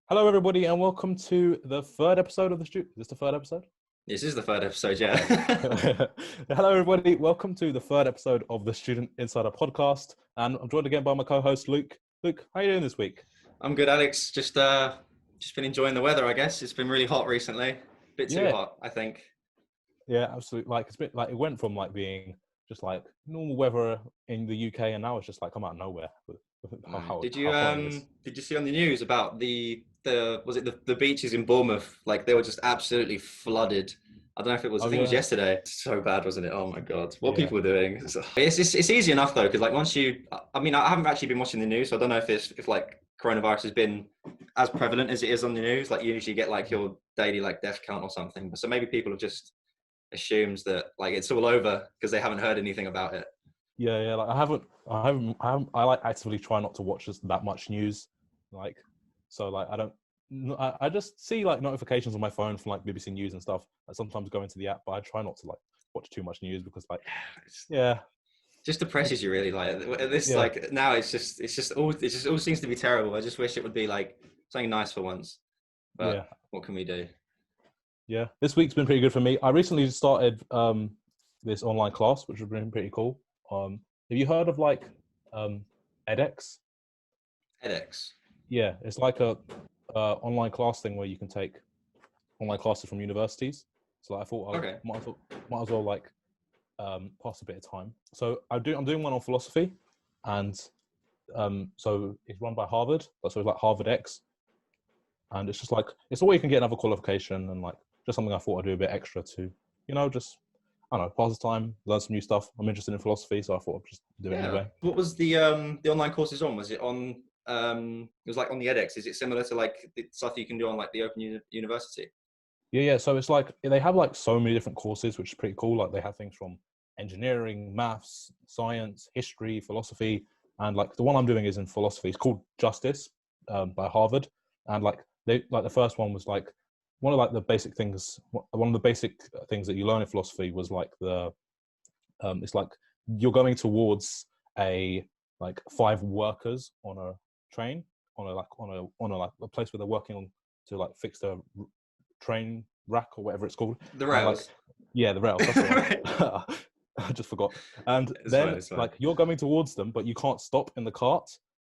Hello, everybody, and welcome to the third episode of the Is this the third episode? This is the third episode, yeah. Hello, everybody. Welcome to the third episode of the Student Insider podcast, and I'm joined again by my co-host Luke. Luke, how are you doing this week? I'm good, Alex. Just been enjoying the weather, I guess. It's been really hot recently. Bit too hot, I think. Yeah, absolutely. Like it went from like being just like normal weather in the UK, and now it's just like come out of nowhere. Did you see on the news about the beaches in Bournemouth? Like they were just absolutely flooded. I don't know if it was. I think it was yesterday. So bad, wasn't it? Oh my god, what people were doing. It's easy enough though, because like once you, I mean, I haven't actually been watching the news, so I don't know if like coronavirus has been as prevalent as it is on the news. Like you usually get like your daily like death count or something. So maybe people have just assumed that like it's all over because they haven't heard anything about it. Yeah. Like I like actively try not to watch that much news. Like, so like I just see like notifications on my phone from like BBC News and stuff. I sometimes go into the app, but I try not to like watch too much news because like, just depresses you really. Like this, like now it just all seems to be terrible. I just wish it would be like something nice for once. But what can we do? Yeah, this week's been pretty good for me. I recently started this online class, which has been pretty cool. Have you heard of like edX? edX? Yeah, it's like a online class thing where you can take online classes from universities. So like, I thought I might as well like pass a bit of time. So I'm doing one on philosophy, and so it's run by Harvard. So it's like Harvard X, and it's just like it's a way you can get another qualification, and like just something I thought I'd do a bit extra to, just I don't know, pass the time, learn some new stuff. I'm interested in philosophy, so I thought I'd just do it anyway. What was the online courses on? Was it on? It was like on the edX. Is it similar to like the stuff you can do on like the Open University? Yeah. So it's like they have like so many different courses, which is pretty cool. Like they have things from engineering, maths, science, history, philosophy, and like the one I'm doing is in philosophy. It's called Justice by Harvard, and like the first one was like one of the basic things that you learn in philosophy was like it's like you're going towards a like 5 workers on a train on a place where they're working on to like fix the train rack or whatever it's called. The rails. The rails. That's right. I just forgot. And it's fine. Like you're going towards them, but you can't stop in the cart.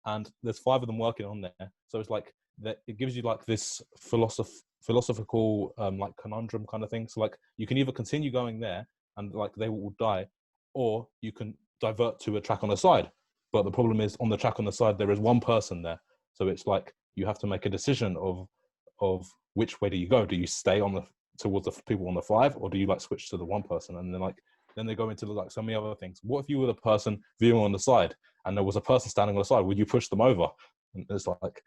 And there's 5 of them working on there. So it's like that. It gives you like this philosophical like conundrum kind of thing. So like you can either continue going there and like they will die, or you can divert to a track on the side. But the problem is on the track on the side there is one person there. So it's like you have to make a decision of which way do you go? Do you stay towards the people on the 5, or do you like switch to the one person? And then they go into like so many other things. What if you were the person viewing on the side and there was a person standing on the side? Would you push them over? And it's like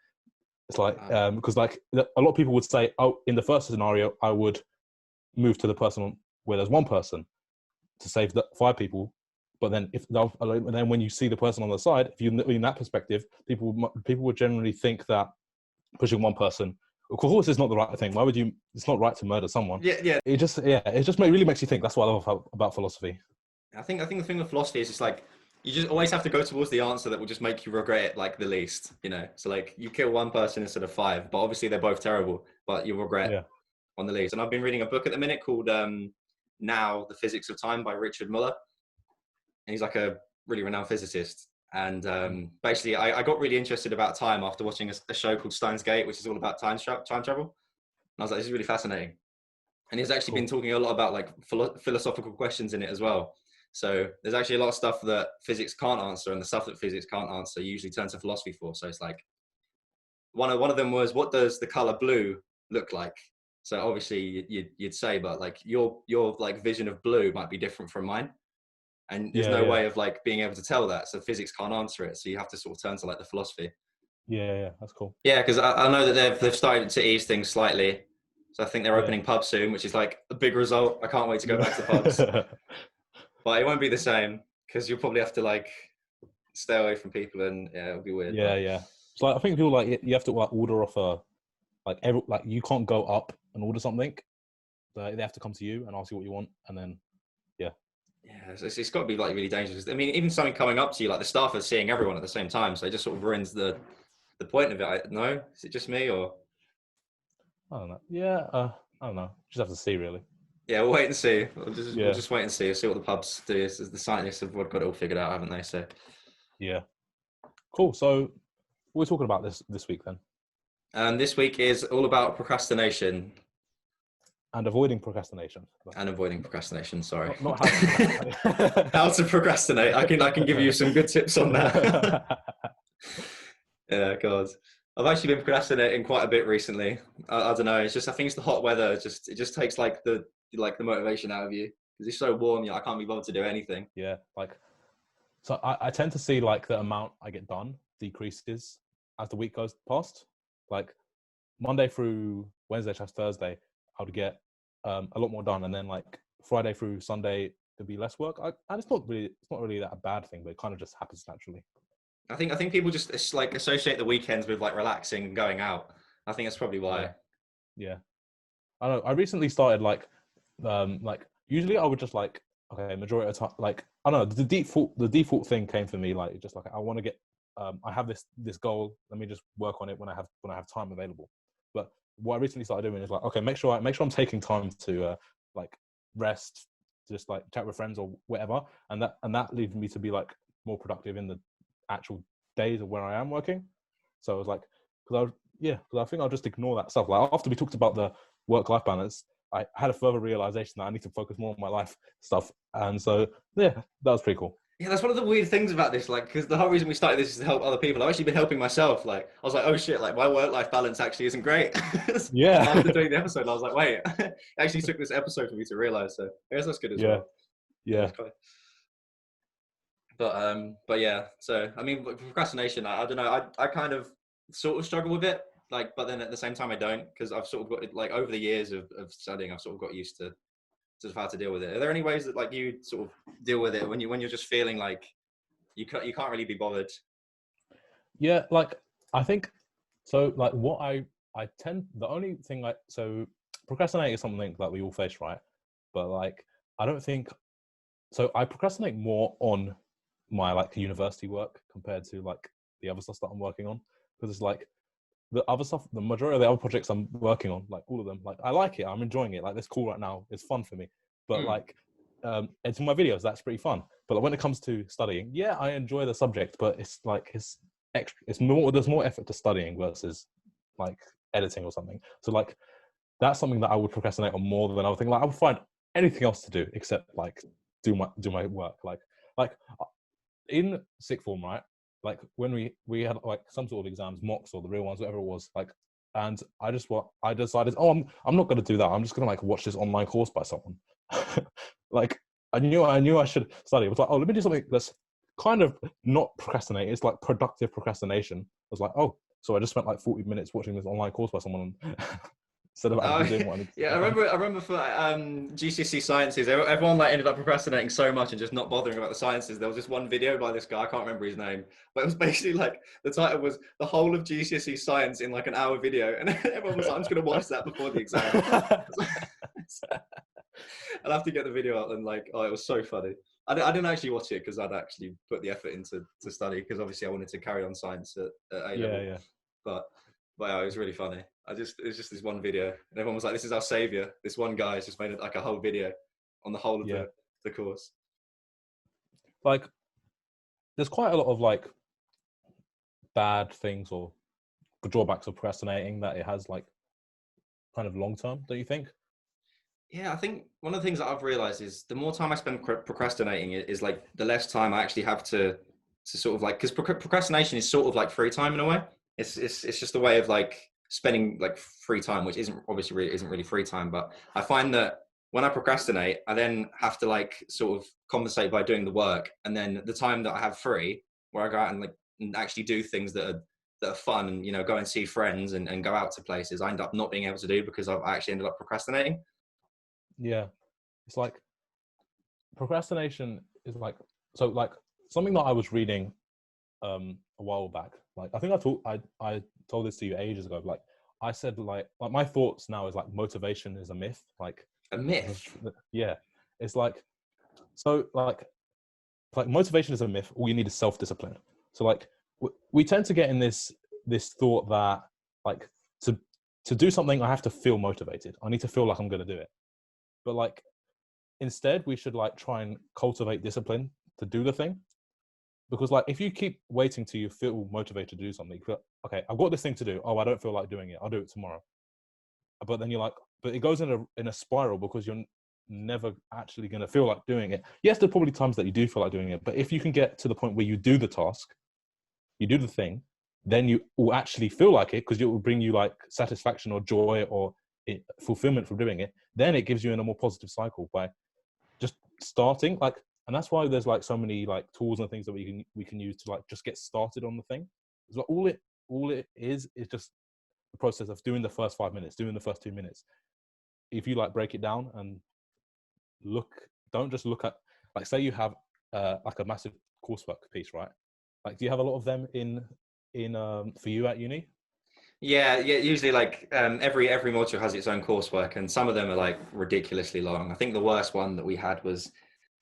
because like a lot of people would say, oh, in the first scenario, I would move to the person where there's one person to save the 5 people. But then when you see the person on the side, if you in that perspective, people would generally think that pushing one person, of course, is not the right thing. Why would you? It's not right to murder someone. Yeah. It just really makes you think. That's what I love about philosophy. I think the thing with philosophy is it's like you just always have to go towards the answer that will just make you regret it like the least, So like you kill one person instead of 5, but obviously they're both terrible, but you regret on the least. And I've been reading a book at the minute called Now the Physics of Time by Richard Muller. And he's like a really renowned physicist. And basically I got really interested about time after watching a show called Steins Gate, which is all about time travel. And I was like, this is really fascinating. And he's actually been talking a lot about like philosophical questions in it as well. So there's actually a lot of stuff that physics can't answer, and the stuff that physics can't answer you usually turn to philosophy for. So it's like one of them was, what does the color blue look like? So obviously you'd say, but like your like vision of blue might be different from mine, and there's no way of like being able to tell that. So physics can't answer it. So you have to sort of turn to like the philosophy. Yeah, that's cool. Yeah, because I know that they've started to ease things slightly. So I think they're opening pubs soon, which is like a big result. I can't wait to go back to pubs. But it won't be the same because you'll probably have to like stay away from people, and it'll be weird. Yeah. So like, I think people like you have to like order off you can't go up and order something. They have to come to you and ask you what you want, and then it's got to be like really dangerous. I mean, even something coming up to you, like the staff are seeing everyone at the same time, so it just sort of ruins the point of it. No, is it just me or? I don't know. Yeah, I don't know. Just have to see, really. Yeah, we'll wait and see. We'll just wait and see. See what the pubs do. The scientists have got it all figured out, haven't they? So yeah, cool. So we're talking about this week then. This week is all about procrastination. And avoiding procrastination. And avoiding procrastination, sorry. Not how to procrastinate. How to procrastinate. I can give you some good tips on that. Yeah, God. I've actually been procrastinating quite a bit recently. I don't know. It's just, I think it's the hot weather. It just takes like the motivation out of you because it's so warm. I can't be bothered to do anything. Yeah, so I tend to see like the amount I get done decreases as the week goes past. Like Monday through Wednesday / Thursday, I would get a lot more done, and then like Friday through Sunday there'd be less work. And it's not really that a bad thing, but it kind of just happens naturally. I think people just like associate the weekends with like relaxing and going out. I think that's probably why. Yeah. I know. I recently started like usually I would just like, okay, majority of the time, like, I don't know, the default thing came for me, like, just like, I want to get, I have this goal. Let me just work on it when I have time available. But what I recently started doing is like, okay, make sure I'm taking time to like rest, just like chat with friends or whatever. And that leads me to be like more productive in the actual days of where I am working. So I was like, because I think I'll just ignore that stuff. Like after we talked about the work-life balance, I had a further realization that I need to focus more on my life stuff. And so, yeah, that was pretty cool. Yeah, that's one of the weird things about this, like, because the whole reason we started this is to help other people. I've actually been helping myself. Like, I was like, oh shit, like my work-life balance actually isn't great. Yeah. After doing the episode, I was like, wait, it actually took this episode for me to realize. So I guess that's good as well. Yeah. But yeah, so I mean, procrastination, I don't know, I kind of sort of struggle with it, like, but then at the same time I don't, because I've sort of got, like, over the years of studying, I've sort of got used to how to deal with it. Are there any ways that like you sort of deal with it when you're just feeling like you can't really be bothered? Yeah, like I think so. Like what the only thing so procrastinating is something that we all face, right? But like I don't think so. I procrastinate more on my like university work compared to like the other stuff that I'm working on, because it's like the other stuff, the majority of the other projects I'm working on, like all of them, like I like it, I'm enjoying it, like it's cool right now, it's fun for me. But like it's my videos, that's pretty fun. But like, when it comes to studying, yeah, I enjoy the subject, but it's like it's extra, there's more effort to studying versus like editing or something. So like that's something that I would procrastinate on more than other things. Like I would find anything else to do except like do my work. Like in sixth form, right? Like when we had like some sort of exams, mocks or the real ones, whatever it was, like, and I decided, oh, I'm not going to do that. I'm just going to like watch this online course by someone. Like I knew I should study. It was like, oh, let me do something that's kind of not procrastinate. It's like productive procrastination. I was like, oh, so I just spent like 40 minutes watching this online course by someone. Instead of actually doing what I need to do. I remember for GCSE sciences, everyone like ended up procrastinating so much and just not bothering about the sciences. There was this one video by this guy, I can't remember his name, but it was basically like the title was the whole of GCSE science in like an hour video, and everyone was like, I'm just going to watch that before the exam. I'll have to get the video out, and like, oh, it was so funny. I didn't actually watch it because I'd actually put the effort into study, because obviously I wanted to carry on science at A level. Yeah. But yeah, it was really funny. It was just this one video, and everyone was like, "This is our savior." This one guy has just made like a whole video on the whole of the course. Like, there's quite a lot of like bad things or drawbacks of procrastinating that it has, like kind of long term. Don't you think? Yeah, I think one of the things that I've realized is the more time I spend procrastinating is like the less time I actually have to sort of like, because procrastination is sort of like free time in a way. It's just a way of like spending like free time, which isn't really free time. But I find that when I procrastinate, I then have to like sort of compensate by doing the work, and then the time that I have free, where I go out and like and actually do things that are fun, and go and see friends and go out to places, I end up not being able to do because I've actually ended up procrastinating. Yeah, it's like procrastination is like, so like something that I was reading a while back. Like I think I told this to you ages ago. Like I said, like my thoughts now is like motivation is a myth. Like a myth. Yeah, it's like, so like motivation is a myth. All you need is self-discipline. So like we tend to get in this thought that like to do something, I have to feel motivated. I need to feel like I'm going to do it. But like, instead, we should like try and cultivate discipline to do the thing. Because like, if you keep waiting till you feel motivated to do something, okay, I've got this thing to do. Oh, I don't feel like doing it. I'll do it tomorrow. But then you're like, but it goes in a spiral, because you're never actually going to feel like doing it. Yes, there are probably times that you do feel like doing it. But if you can get to the point where you do the task, you do the thing, then you will actually feel like it, because it will bring you like satisfaction or joy or fulfillment from doing it. Then it gives you in a more positive cycle by just starting. Like, and that's why there's like so many like tools and things that we can use to like just get started on the thing. So all it is just the process of doing the first 5 minutes, doing the first 2 minutes. If you like break it down and don't just look at, like, say you have like a massive coursework piece, right? Like, do you have a lot of them in for you at uni? Yeah. Usually, like every module has its own coursework, and some of them are like ridiculously long. I think the worst one that we had was,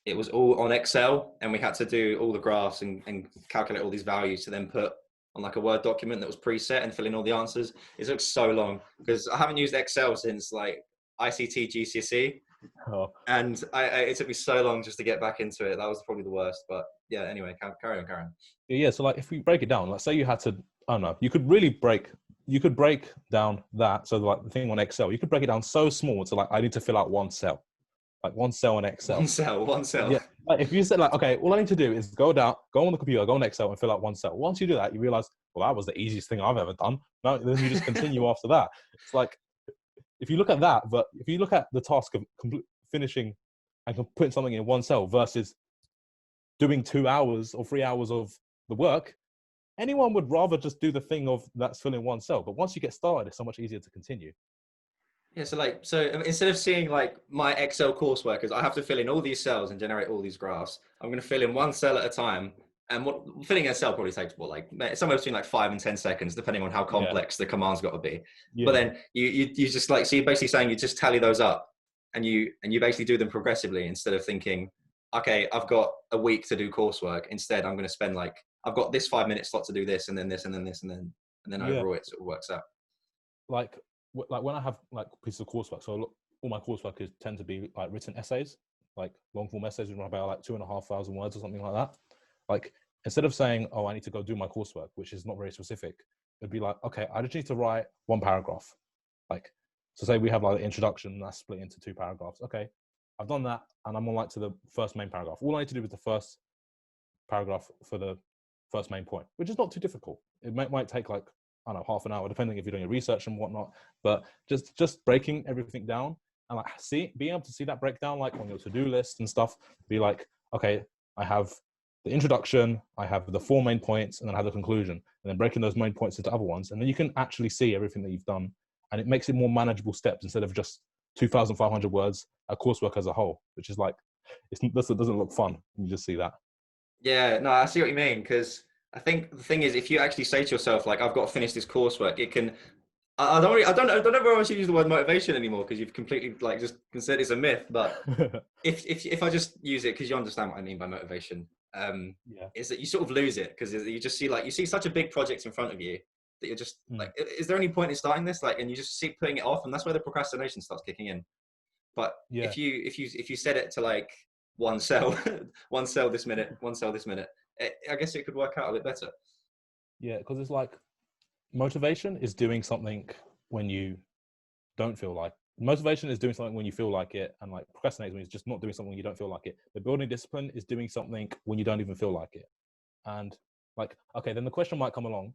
it was all on Excel, and we had to do all the graphs and calculate all these values to then put on like a Word document that was preset and fill in all the answers. It took so long because I haven't used Excel since like ICT GCSE. Oh. And it took me so long just to get back into it. That was probably the worst. But yeah, anyway, carry on. Yeah, so like, if we break it down, like, say you had to, I don't know, you could break down that. So like the thing on Excel, you could break it down so small to like, I need to fill out one cell, like one cell in Excel. One cell. Yeah. Like, if you said like, okay, all I need to do is go on the computer, go on Excel and fill out one cell. Once you do that, you realize, well, that was the easiest thing I've ever done. No, then you just continue after that. It's like, if you look at that, but if you look at the task of finishing and putting something in one cell versus doing 2 hours or 3 hours of the work, anyone would rather just do the thing of that's filling one cell. But once you get started, it's so much easier to continue. Yeah, so instead of seeing like my Excel coursework as I have to fill in all these cells and generate all these graphs, I'm going to fill in one cell at a time. And filling in a cell probably takes like somewhere between like 5 and 10 seconds, depending on how complex the command's got to be. Yeah. But then you just like, so you're basically saying you just tally those up, and you basically do them progressively instead of thinking, okay, I've got a week to do coursework. Instead, I'm going to spend like, I've got this 5-minute slot to do this, and then this, and then this, and then overall it sort of works out. Like when I have like pieces of coursework, so all my coursework tend to be like written essays, like long form essays, about like 2,500 words or something like that. Like, instead of saying, oh, I need to go do my coursework, which is not very specific, it'd be like, okay, I just need to write one paragraph. Like, so say we have like the introduction, and that's split into 2 paragraphs. Okay, I've done that, and I'm on like to the first main paragraph. All I need to do is the first paragraph for the first main point, which is not too difficult. It might take like, I don't know, half an hour, depending if you're doing your research and whatnot. But just breaking everything down and like being able to see that breakdown, like on your to-do list and stuff. Be like, okay, I have the introduction, I have the 4 main points, and then I have the conclusion, and then breaking those main points into other ones, and then you can actually see everything that you've done, and it makes it more manageable steps instead of just 2,500 words a coursework as a whole, which is like, it doesn't look fun when you just see that. Yeah, no, I see what you mean, because I think the thing is, if you actually say to yourself, like, I've got to finish this coursework, it can. I don't know why I should use the word motivation anymore, because you've completely like just considered it's a myth. But if I just use it, because you understand what I mean by motivation, is that you sort of lose it, because you just see such a big project in front of you that you're just like, is there any point in starting this? Like, and you just keep putting it off, and that's where the procrastination starts kicking in. But if you set it to like one cell, one cell this minute, I guess it could work out a bit better. Yeah, because it's like, motivation is doing something when you don't feel like. Motivation is doing something when you feel like it, and like procrastinating is just not doing something when you don't feel like it. But building discipline is doing something when you don't even feel like it. And like, okay, then the question might come along.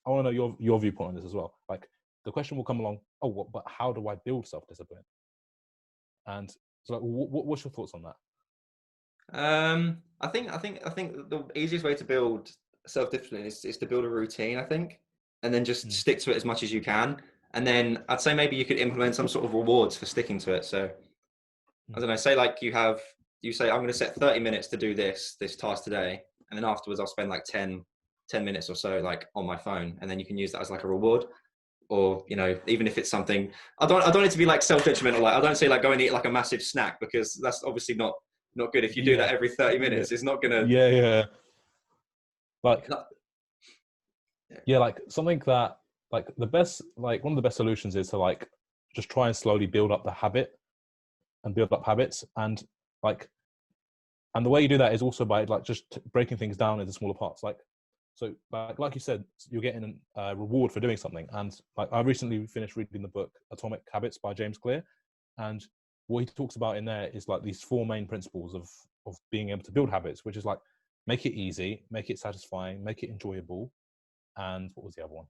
I want to know your viewpoint on this as well. Like, the question will come along, oh, but how do I build self-discipline? And so, like, what's your thoughts on that? I think the easiest way to build self-discipline is to build a routine, I think, and then just stick to it as much as you can. And then I'd say maybe you could implement some sort of rewards for sticking to it. So I don't know, say like you say, I'm going to set 30 minutes to do this task today. And then afterwards I'll spend like 10 minutes or so like on my phone. And then you can use that as like a reward. Or, you know, even if it's something, I don't need to be like self-detrimental. Like, I don't say like go and eat like a massive snack, because that's obviously not good. If you do that every 30 minutes, it's not gonna. Like, like something that like one of the best solutions is to like just try and slowly build up the habit and build up habits. And the way you do that is also by like just breaking things down into smaller parts. So like you said, you're getting a reward for doing something. And like I recently finished reading the book Atomic Habits by James Clear. And what he talks about in there is like these 4 main principles of being able to build habits, which is like make it easy, make it satisfying, make it enjoyable. And what was the other one?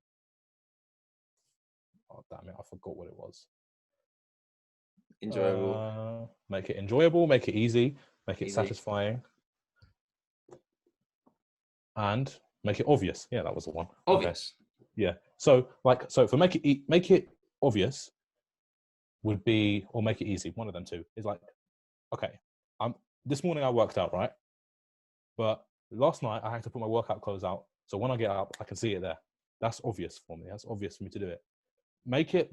Oh, damn it, I forgot what it was. Enjoyable. Make it enjoyable, make it easy, make it satisfying, and make it obvious. Yeah, that was the one. Obvious. Okay. Yeah. So for make it obvious would be, or make it easy. One of them two is like, okay, this morning I worked out, right? But last night I had to put my workout clothes out. So when I get up, I can see it there. That's obvious for me. That's obvious for me to do it. Make it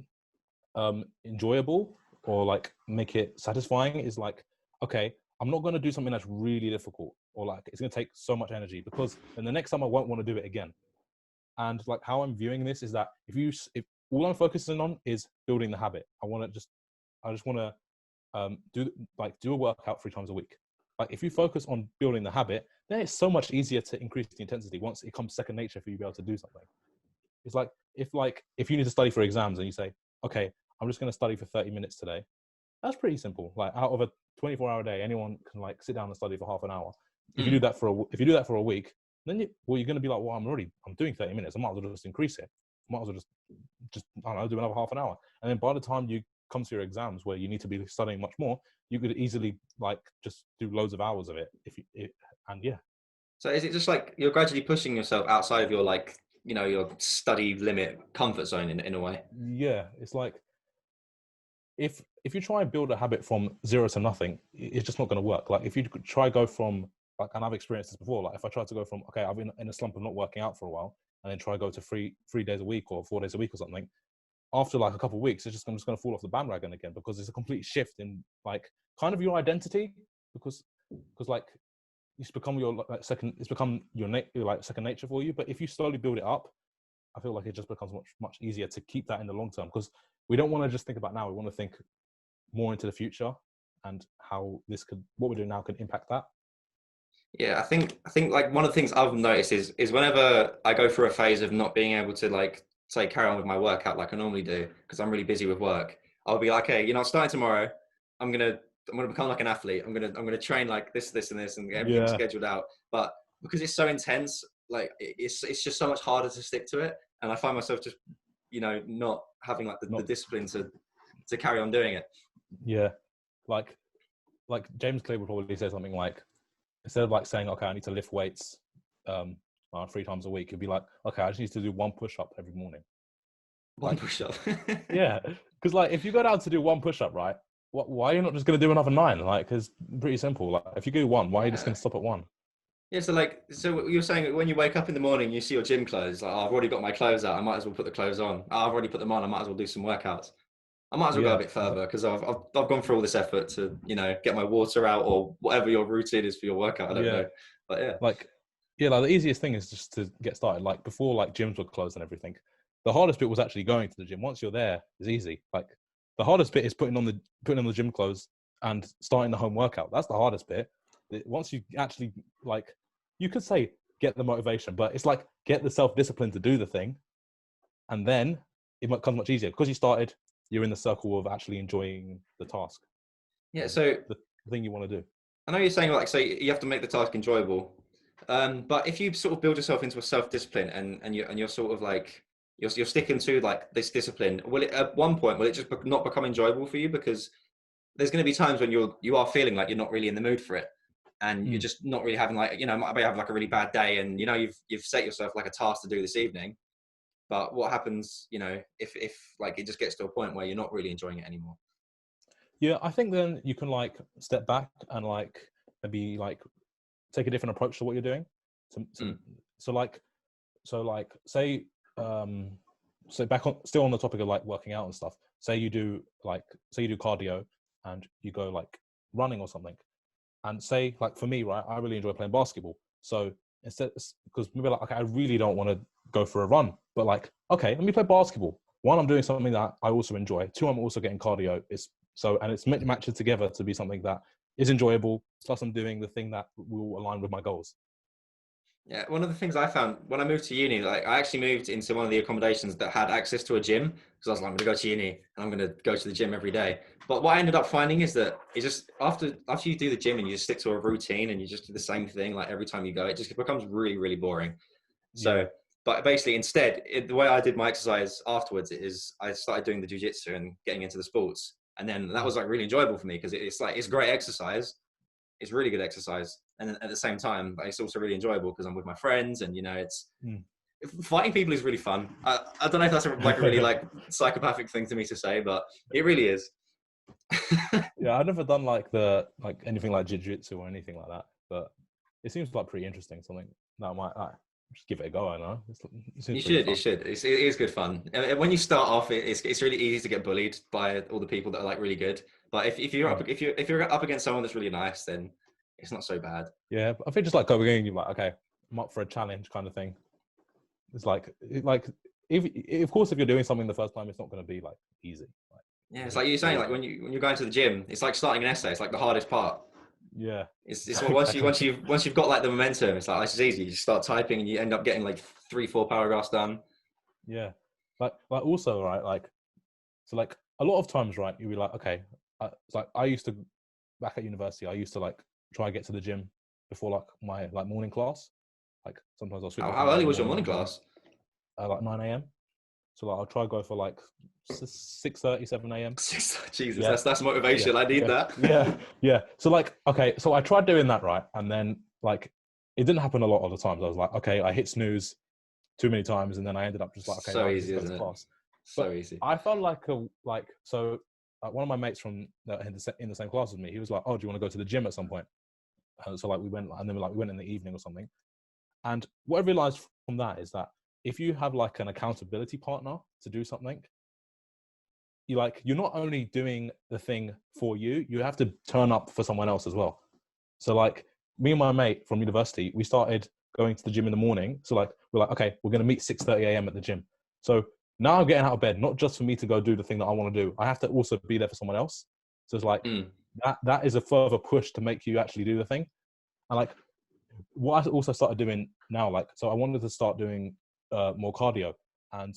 enjoyable or like make it satisfying is like, okay, I'm not going to do something that's really difficult or like it's going to take so much energy, because then the next time I won't want to do it again. And like how I'm viewing this is that if all I'm focusing on is building the habit, I just want to do a workout 3 times a week. Like if you focus on building the habit, then it's so much easier to increase the intensity once it comes second nature for you to be able to do something. It's like if you need to study for exams and you say, okay, I'm just going to study for 30 minutes today. That's pretty simple. Like out of a 24-hour day, anyone can like sit down and study for half an hour. If you do that for a week, then you're going to be like, well, I'm doing 30 minutes. I might as well just increase it. I might as well just I don't know, do another half an hour. And then by the time you come to your exams where you need to be studying much more, you could easily like just do loads of hours of it. Yeah. So is it just like you're gradually pushing yourself outside of your like, your study limit comfort zone in a way? Yeah, it's like if you try and build a habit from 0 to nothing, it's just not going to work. Like if you try go from like, and I've experienced this before, like if I try to go from, okay, I've been in a slump of not working out for a while, and then try to go to three days a week or 4 days a week or something, after like a couple of weeks, I'm just going to fall off the bandwagon again, because it's a complete shift in like kind of your identity, because like it's become your like second nature for you. But if you slowly build it up, I feel like it just becomes much easier to keep that in the long term, because we don't want to just think about now. We want to think more into the future and how what we're doing now can impact that. Yeah, I think like one of the things I've noticed is whenever I go through a phase of not being able to like say carry on with my workout like I normally do because I'm really busy with work, I'll be like, okay, starting tomorrow, I'm gonna become like an athlete. I'm gonna train like this and this and get everything scheduled out. But because it's so intense, like it's just so much harder to stick to it, and I find myself just not having like the discipline to carry on doing it. Yeah, like James Clear would probably say something like, instead of like saying, okay, I need to lift weights 3 times a week, it'd be like, okay, I just need to do 1 push-up every morning. One push-up. Yeah, because like if you go down to do 1 push-up, right? Why are you not just going to do another 9? Like, it's pretty simple. Like if you do 1, why are you just going to stop at 1? Yeah, so you're saying when you wake up in the morning, you see your gym clothes, like, oh, I've already got my clothes out, I might as well put the clothes on. Oh, I've already put them on, I might as well do some workouts. I might as well go a bit further because I've gone through all this effort to, get my water out or whatever your routine is for your workout. I don't know. But yeah. Like the easiest thing is just to get started. Like before, like gyms were closed and everything. The hardest bit was actually going to the gym. Once you're there, it's easy. Like the hardest bit is putting on the gym clothes and starting the home workout. That's the hardest bit. Once you actually like, you could say get the motivation, but it's like get the self-discipline to do the thing, and then it becomes much easier because you started. You're in the circle of actually enjoying the task. Yeah. So the thing you want to do. I know you're saying like, say you have to make the task enjoyable, but if you sort of build yourself into a self-discipline and you're sort of like you're sticking to like this discipline, will it at one point will it just not become enjoyable for you? Because there's going to be times when you are feeling like you're not really in the mood for it, and you're just not really having like might have like a really bad day, and you've set yourself like a task to do this evening. But what happens, if like it just gets to a point where you're not really enjoying it anymore? Yeah, I think then you can like step back and like maybe like take a different approach to what you're doing. So say back on still on the topic of like working out and stuff. Say you do cardio and you go like running or something. And say like for me, right, I really enjoy playing basketball. So instead, because maybe like, okay, I really don't want to go for a run, but like, okay, let me play basketball. One, I'm doing something that I also enjoy. Two, I'm also getting cardio. And it's matched together to be something that is enjoyable. Plus, I'm doing the thing that will align with my goals. Yeah, one of the things I found when I moved to uni, like I actually moved into one of the accommodations that had access to a gym, because I was like, I'm going to go to uni and I'm going to go to the gym every day. But what I ended up finding is that it just after you do the gym and you just stick to a routine and you just do the same thing like every time you go, it just becomes really, really boring. So, but basically instead, the way I did my exercise afterwards is I started doing the jiu-jitsu and getting into the sports. And then that was like really enjoyable for me because it's great exercise. It's really good exercise. And then at the same time, it's also really enjoyable because I'm with my friends and, fighting people is really fun. I don't know if that's like a really like psychopathic thing to me to say, but it really is. Yeah, I've never done like anything like jiu-jitsu or anything like that, but it seems like pretty interesting. Something that I might just give it a go. I know. You should. It is good fun. And when you start off, it's really easy to get bullied by all the people that are like really good. But if you're up against someone that's really nice, then it's not so bad. Yeah, I think just like going in, you're like, okay, I'm up for a challenge kind of thing. It's like if of course if you're doing something the first time, it's not going to be like easy. Yeah, it's like you're saying, like when you're going to the gym, it's like starting an essay. It's like the hardest part. Yeah, it's once you've got like the momentum, it's like it's easy. You just start typing and you end up getting like 3-4 paragraphs done. Yeah, like also right, like so like a lot of times right, you'll be like, okay, it's like I used to back at university, I used to like try and get to the gym before like my like morning class. Like sometimes I'll switch. How early was your morning class? Like 9 a.m. So like I'll try to go for like 6:30, 7 a.m. Jesus, that's motivation. I need that. Yeah. So like, okay, so I tried doing that right, and then like it didn't happen a lot of the times. I was like, okay, I hit snooze too many times, and then I ended up just like, okay, so easy, isn't it? Class. So easy. I felt like one of my mates from in the same class as me, he was like, oh, do you want to go to the gym at some point? So like we went, and then we went in the evening or something. And what I realized from that is that if you have like an accountability partner to do something, you're not only doing the thing for you, you have to turn up for someone else as well. So like me and my mate from university, we started going to the gym in the morning. So like we're like, okay, we're going to meet 6:30 a.m. at the gym. So now I'm getting out of bed, not just for me to go do the thing that I want to do. I have to also be there for someone else. So it's like that is a further push to make you actually do the thing. And like what I also started doing now, like, so I wanted to start doing more cardio, and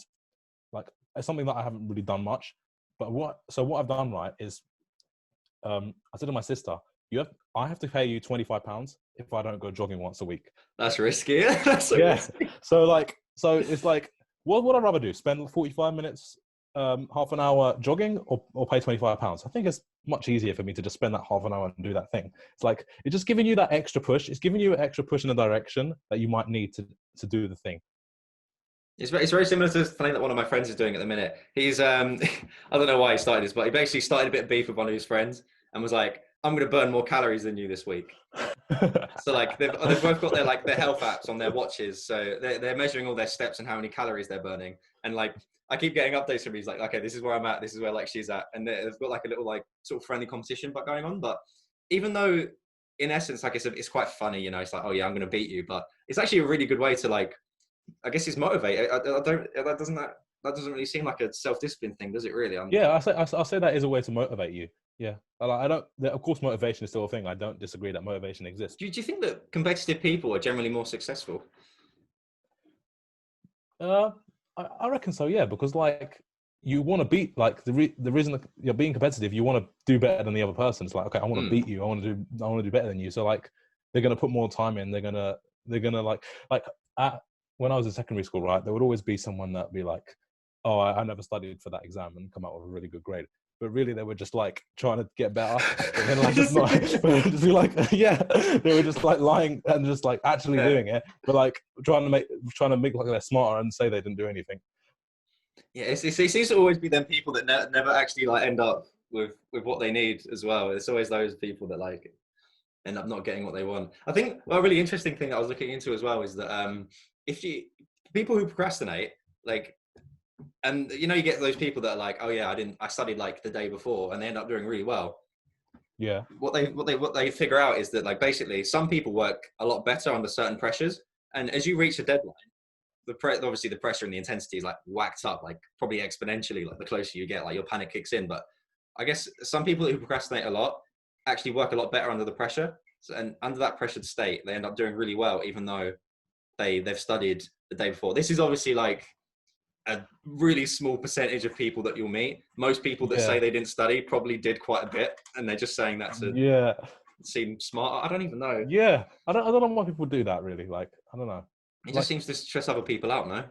like it's something that I haven't really done much. But what I've done right is, I said to my sister, I have to pay you £25 if I don't go jogging once a week. That's risky. That's so risky. So it's like, what would I rather do? Spend 45 minutes, half an hour jogging, or pay £25? I think it's much easier for me to just spend that half an hour and do that thing. It's like, it's just giving you that extra push. It's giving you an extra push in the direction that you might need to do the thing. It's very similar to something that one of my friends is doing at the minute. He's, I don't know why he started this, but he basically started a bit of beef with one of his friends and was like, I'm going to burn more calories than you this week. So like they've both got their health apps on their watches. So they're measuring all their steps and how many calories they're burning. And like, I keep getting updates from him. He's like, okay, this is where I'm at. This is where like she's at. And they've got like a little like sort of friendly competition going on. But even though in essence, like it's quite funny, it's like, oh yeah, I'm going to beat you. But it's actually a really good way to like, I guess it's motivate. That doesn't really seem like a self-discipline thing, does it really? I'll say that is a way to motivate you. Yeah. Of course, motivation is still a thing. I don't disagree that motivation exists. Do you think that competitive people are generally more successful? I reckon so, yeah, because like you want to beat, like the reason that you're being competitive, you want to do better than the other person. It's like, okay, I want to beat you. I want to do better than you. So like they're going to put more time in. They're going to like when I was in secondary school, right, there would always be someone that'd be like, oh, I never studied for that exam and come out with a really good grade. But really, they were just like trying to get better. And then like, just be like, yeah, they were just like lying and just like actually doing it, but like trying to make like they're smarter and say they didn't do anything. Yeah, it seems to always be them people that never actually like end up with what they need as well. It's always those people that like end up not getting what they want. I think a really interesting thing that I was looking into as well is that people who procrastinate, like, and you get those people that are like, oh yeah, I studied like the day before, and they end up doing really well. Yeah. What they figure out is that like basically some people work a lot better under certain pressures. And as you reach a deadline, obviously the pressure and the intensity is like whacked up, like probably exponentially, like the closer you get, like your panic kicks in. But I guess some people who procrastinate a lot actually work a lot better under the pressure. And under that pressured state, they end up doing really well, even though they've studied the day before. This is obviously like a really small percentage of people that you'll meet. Most people that say they didn't study probably did quite a bit, and they're just saying that to seem smart. I don't even know. Yeah, I don't know why people do that really. Like, I don't know. It just seems to stress other people out, no?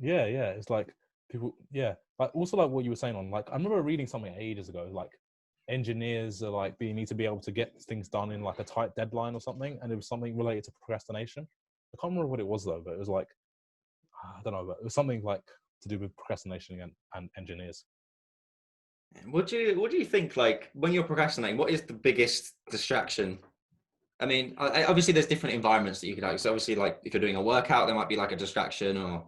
Yeah. It's like people. Yeah, like also like what you were saying on. Like, I remember reading something ages ago. Like, engineers are like they need to be able to get things done in like a tight deadline or something, and it was something related to procrastination. I can't remember what it was though, but it was like I don't know, but it was something like to do with procrastination and engineers. What do you think, like, when you're procrastinating, what is the biggest distraction? I mean, obviously there's different environments that you could have. So obviously, like, if you're doing a workout, there might be like a distraction, or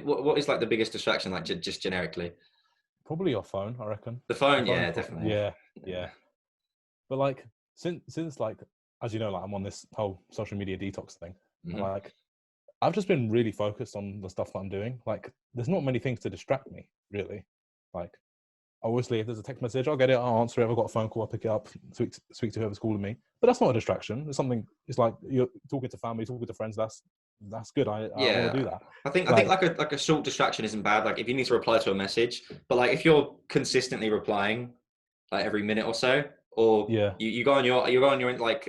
what is like the biggest distraction, like just generically? Probably your phone, I reckon. The phone, yeah, definitely. Yeah. But like since like, as you know, like I'm on this whole social media detox thing. Mm-hmm. Like I've just been really focused on the stuff that I'm doing. Like there's not many things to distract me, really. Like obviously if there's a text message, I'll get it, I'll answer it. If I've got a phone call, I'll pick it up, speak to whoever's calling me. But that's not a distraction. It's something, it's like you're talking to family, talking to friends, that's good. I want to do that. I think like a short distraction isn't bad. Like if you need to reply to a message, but like if you're consistently replying like every minute or so, or you go on your like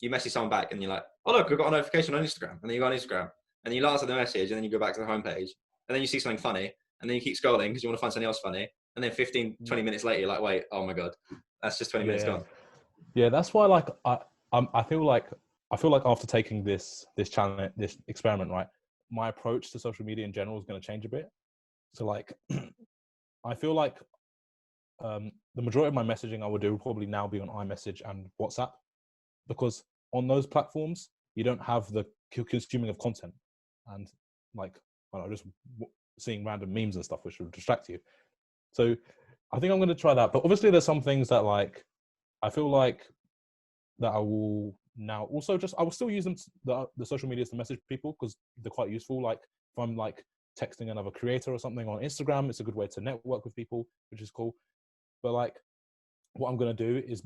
you message someone back and you're like, oh look, I've got a notification on Instagram, and then you go on Instagram and then you answer the message, and then you go back to the homepage, and then you see something funny, and then you keep scrolling because you want to find something else funny, and then 15-20 minutes later you're like, wait, oh my god, that's just 20 minutes gone. Yeah, that's why like I feel like after taking this challenge, this experiment, right, my approach to social media in general is going to change a bit. So like I feel like the majority of my messaging I would do will probably now be on iMessage and WhatsApp, because on those platforms you don't have the consuming of content and like I don't know, just seeing random memes and stuff which will distract you. So I think I'm going to try that. But obviously there's some things that like I feel like that I will now also I will still use them the social medias to message people because they're quite useful. Like if I'm like texting another creator or something on Instagram, it's a good way to network with people, which is cool. But like what I'm going to do is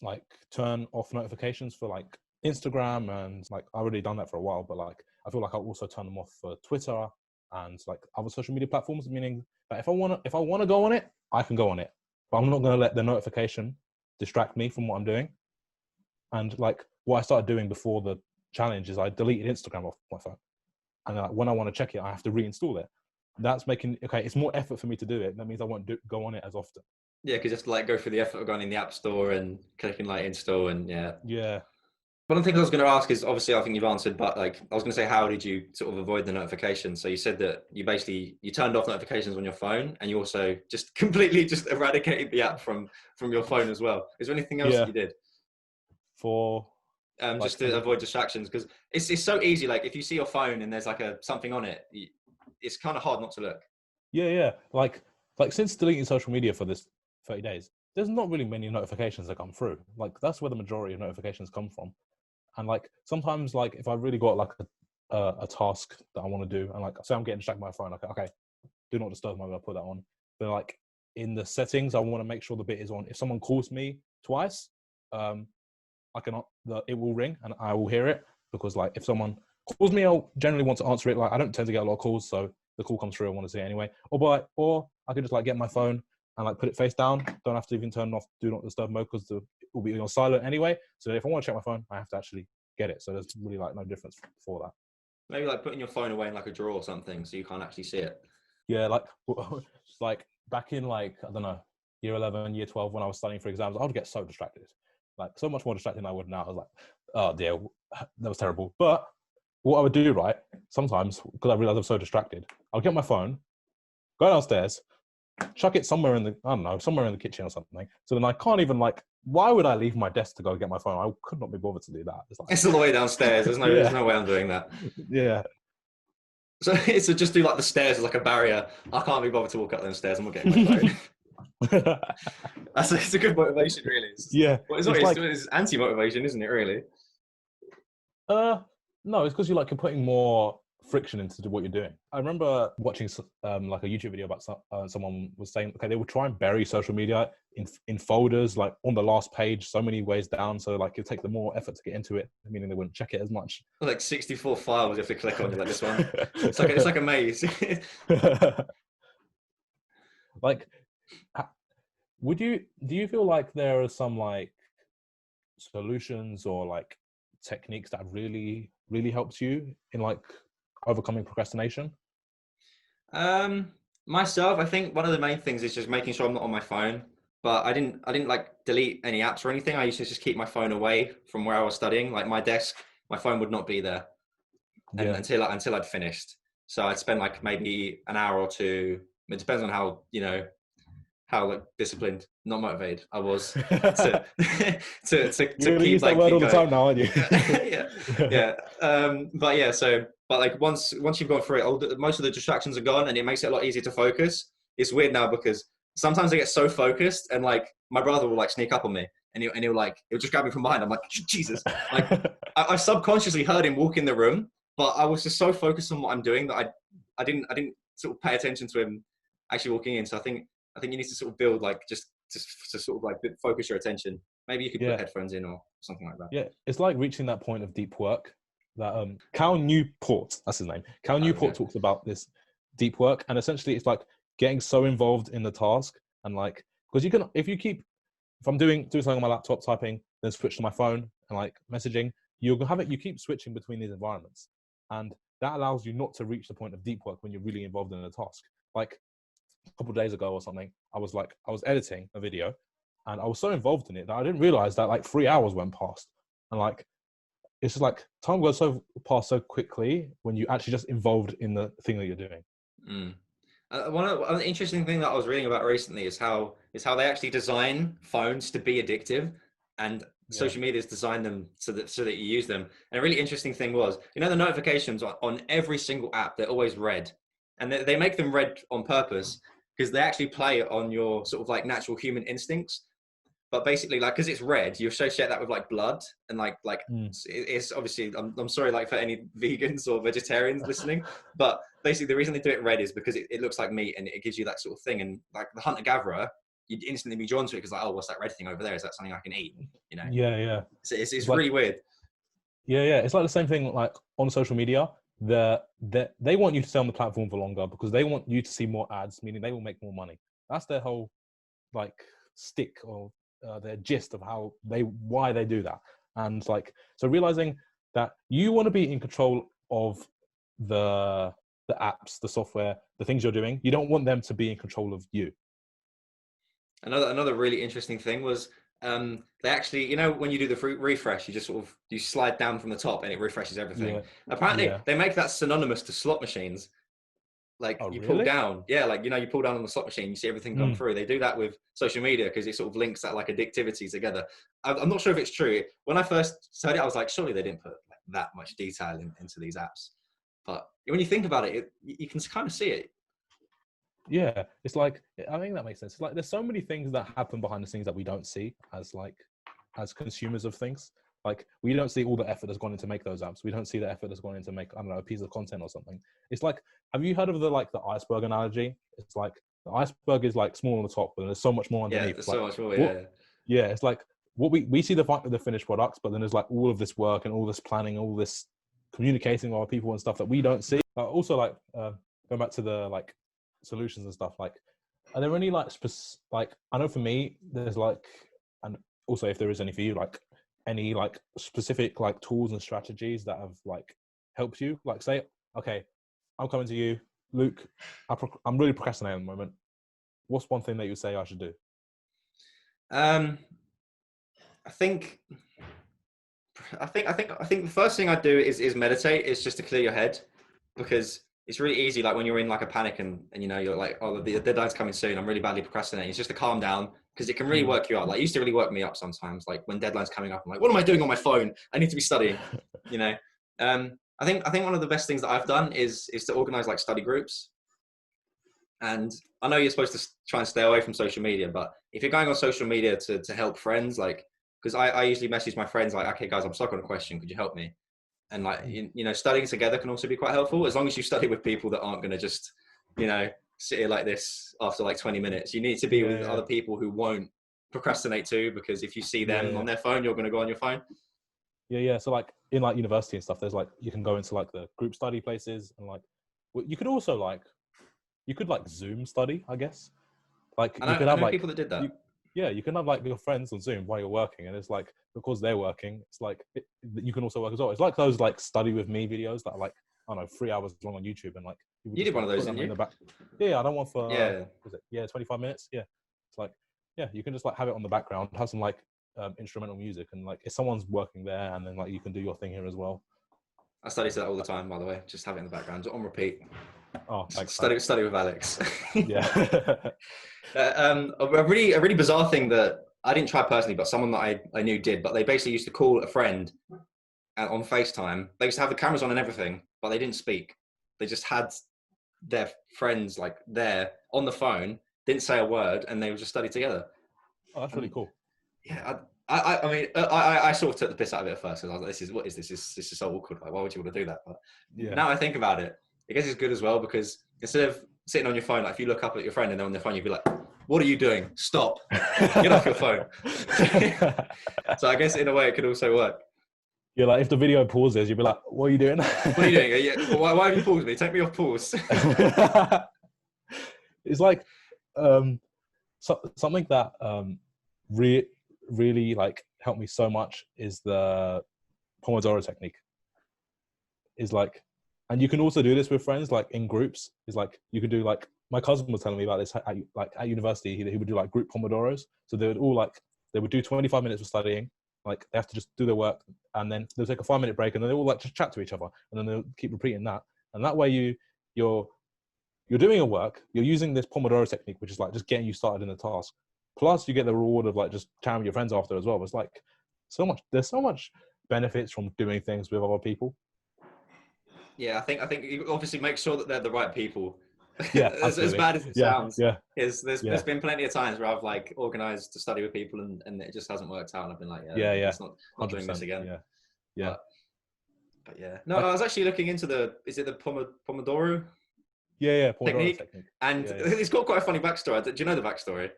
like turn off notifications for like Instagram, and like I've already done that for a while, but like I feel like I'll also turn them off for Twitter and like other social media platforms, meaning that if I want to go on it, I can go on it, but I'm not going to let the notification distract me from what I'm doing. And like what I started doing before the challenge is I deleted Instagram off my phone, and like, when I want to check it, I have to reinstall it. That's making it's more effort for me to do it. That means I won't go on it as often. Yeah, because just like go through the effort of going in the app store and clicking like install and yeah. One of the things I was going to ask is, obviously I think you've answered, but like I was going to say, how did you sort of avoid the notifications? So you said that you turned off notifications on your phone, and you also just completely just eradicated the app from your phone as well. Is there anything else that you did for just to avoid distractions? Because it's so easy. Like if you see your phone and there's like something on it, it's kind of hard not to look. Yeah. Like since deleting social media for this 30 days, there's not really many notifications that come through. Like that's where the majority of notifications come from. And like sometimes, like if I've really got like a task that I want to do, and like say I'm getting distracted by my phone, like okay, do not disturb me, I'll put that on. But like in the settings, I want to make sure the bit is on. If someone calls me twice, it will ring and I will hear it, because like if someone calls me, I'll generally want to answer it. Like I don't tend to get a lot of calls, so the call comes through, I want to see it anyway. Or I could just like get my phone and like put it face down. Don't have to even turn off do not disturb mode, because it will be on silent anyway. So if I want to check my phone, I have to actually get it. So there's really like no difference for that. Maybe like putting your phone away in like a drawer or something, so you can't actually see it. Yeah, like back in like I don't know, year 11, year 12, when I was studying for exams, I would get so distracted, like so much more distracted than I would now. I was like, oh dear, that was terrible. But what I would do, right, sometimes because I realized I'm so distracted, I'll get my phone, go downstairs, chuck it somewhere in the kitchen or something. So then I can't even like, why would I leave my desk to go get my phone? I could not be bothered to do that. It's all the way downstairs. There's no way I'm doing that. Yeah. So just do like the stairs as like a barrier. I can't be bothered to walk up them stairs. I'm not getting my phone. It's a good motivation, really. It's like, it's anti-motivation, isn't it? Really. No, it's because you're putting more friction into what you're doing. I remember watching like a YouTube video about someone was saying, okay, they would try and bury social media in folders, like on the last page, so many ways down. So like it'd take them more effort to get into it, meaning they wouldn't check it as much. Like 64 files you have to click on. You're like, this one. It's like a maze. Like, do you feel like there are some like solutions or like techniques that have really helped you in like overcoming procrastination? Myself, I think one of the main things is just making sure I'm not on my phone. But I didn't like delete any apps or anything. I used to just keep my phone away from where I was studying. Like my desk, my phone would not be there, and until I'd finished. So I'd spend like maybe an hour or two. It depends on how how like disciplined, not motivated I was to keep that word all the time now, aren't you? yeah. But like once you've gone through it, most of the distractions are gone, and it makes it a lot easier to focus. It's weird now because sometimes I get so focused, and like my brother will like sneak up on me, and he'll just grab me from behind. I'm like, Jesus! Like I subconsciously heard him walk in the room, but I was just so focused on what I'm doing that I didn't sort of pay attention to him actually walking in. So I think you need to sort of build like just to sort of like focus your attention. Maybe you could put headphones in or something like that. Yeah, it's like reaching that point of deep work that Cal Newport, that's his name. Cal Newport talks about this deep work, and essentially it's like getting so involved in the task, and like because you can if I'm doing something on my laptop typing, then switch to my phone and like messaging, you keep switching between these environments, and that allows you not to reach the point of deep work when you're really involved in the task. Like a couple of days ago or something, I was editing a video, and I was so involved in it that I didn't realize that like 3 hours went past, and like it's just like time goes past so quickly when you actually just involved in the thing that you're doing. One interesting thing that I was reading about recently is how they actually design phones to be addictive, and social media's designed them so that you use them. And a really interesting thing was, the notifications on every single app, they're always red, and they make them red on purpose because they actually play on your sort of like natural human instincts. But basically, like, because it's red, you associate that with like blood, and it's obviously, I'm sorry, like for any vegans or vegetarians listening, but basically the reason they do it red is because it looks like meat, and it gives you that sort of thing. And like the hunter gatherer, you'd instantly be drawn to it because like, oh, what's that red thing over there? Is that something I can eat? Yeah. So it's really weird. Yeah. It's like the same thing like on social media. They want you to stay on the platform for longer because they want you to see more ads, meaning they will make more money. That's their whole like stick or their gist of why they do that. And like, so realizing that you want to be in control of the apps, the software, the things you're doing. You don't want them to be in control of you. Another really interesting thing was they actually, when you do the refresh, you just sort of you slide down from the top and it refreshes everything. Apparently they make that synonymous to slot machines. Like pull down, you pull down on the slot machine, you see everything come through. They do that with social media because it sort of links that like addictivity together. I'm not sure if it's true. When I first heard it, I was like, surely they didn't put like that much detail into these apps. But when you think about it, you can kind of see it. Yeah, it's like, I think that makes sense. It's like there's so many things that happen behind the scenes that we don't see as consumers of things. Like we don't see all the effort that's gone into make those apps. We don't see the effort that's gone into make, I don't know, a piece of content or something. It's like, have you heard of the iceberg analogy? It's like the iceberg is like small on the top, but there's so much more underneath. Yeah, there's so much more. Yeah, it's like what we see the finished products, but then there's like all of this work and all this planning, all this communicating with our people and stuff that we don't see. Also, like going back to the like solutions and stuff, like are there any like I know for me there's like, and also if there is any for you, like any like specific like tools and strategies that have like helped you, like say, okay, I'm coming to you, Luke, I'm really procrastinating at the moment, what's one thing that you say I should do? I think the first thing I'd do is meditate. Is just to clear your head, because it's really easy, like when you're in like a panic and you're like, oh, the deadline's coming soon, I'm really badly procrastinating. It's just to calm down, because it can really work you out. Like it used to really work me up sometimes, like when deadline's coming up, I'm like, what am I doing on my phone? I need to be studying, I think one of the best things that I've done is to organize like study groups. And I know you're supposed to try and stay away from social media, but if you're going on social media to help friends, like, because I usually message my friends like, okay guys, I'm stuck on a question, could you help me? And like, you know, studying together can also be quite helpful, as long as you study with people that aren't going to just, you know, sit here like this after like 20 minutes. You need to be with other people who won't procrastinate too, because if you see them on their phone, you're going to go on your phone. Yeah. So like in like university and stuff, there's like, you can go into like the group study places, and like, you could also like, you could like Zoom study, I guess. Like you could have like people that did that. You can have like your friends on Zoom while you're working, and it's like, because they're working, it's like you can also work as well. It's like those like study with me videos that are like, I don't know, 3 hours long on YouTube, and like you did one of those, didn't you? In the back. Yeah, I done one for was it 25 minutes. Yeah, it's like, yeah, you can just like have it on the background, have some like instrumental music, and like if someone's working there, and then like you can do your thing here as well. I study to that all the time, by the way. Just have it in the background, on repeat. Oh, thanks. Study with Alex. Yeah. A really bizarre thing that I didn't try personally, but someone that I knew did. But they basically used to call a friend on FaceTime. They used to have the cameras on and everything, but they didn't speak. They just had their friends like there on the phone, didn't say a word, and they would just study together. Oh, that's really cool. Yeah, I mean, I sort of took the piss out of it at first. I was like, what is this? This is so awkward. Like, why would you want to do that? But now I think about it, I guess it's good as well, because instead of sitting on your phone, like if you look up at your friend and they're on their phone, you'd be like, what are you doing? Stop. Get off your phone. So I guess in a way it could also work. Yeah, like if the video pauses, you'd be like, what are you doing? What are you doing? Why have you paused me? Take me off pause. It's like something that really like helped me so much is the Pomodoro Technique. Is like, and you can also do this with friends, like in groups. Is like, you could do like, my cousin was telling me about this at university. He would do like group Pomodoros. So they would do 25 minutes of studying. Like they have to just do their work, and then they'll take a 5-minute break, and then they all like just chat to each other, and then they'll keep repeating that. And that way you're doing your work, you're using this Pomodoro technique, which is like just getting you started in the task. Plus you get the reward of like just chatting with your friends after as well. It's like there's so much benefits from doing things with other people. Yeah, I think you obviously make sure that they're the right people. Yeah, as bad as it sounds. Yeah. There's been plenty of times where I've like organized to study with people and it just hasn't worked out. And I've been like, it's not doing this again. Yeah. But yeah. No, I was actually looking into is it the Pomodoro? Yeah, Pomodoro technique. And it's got quite a funny backstory. Do you know the backstory?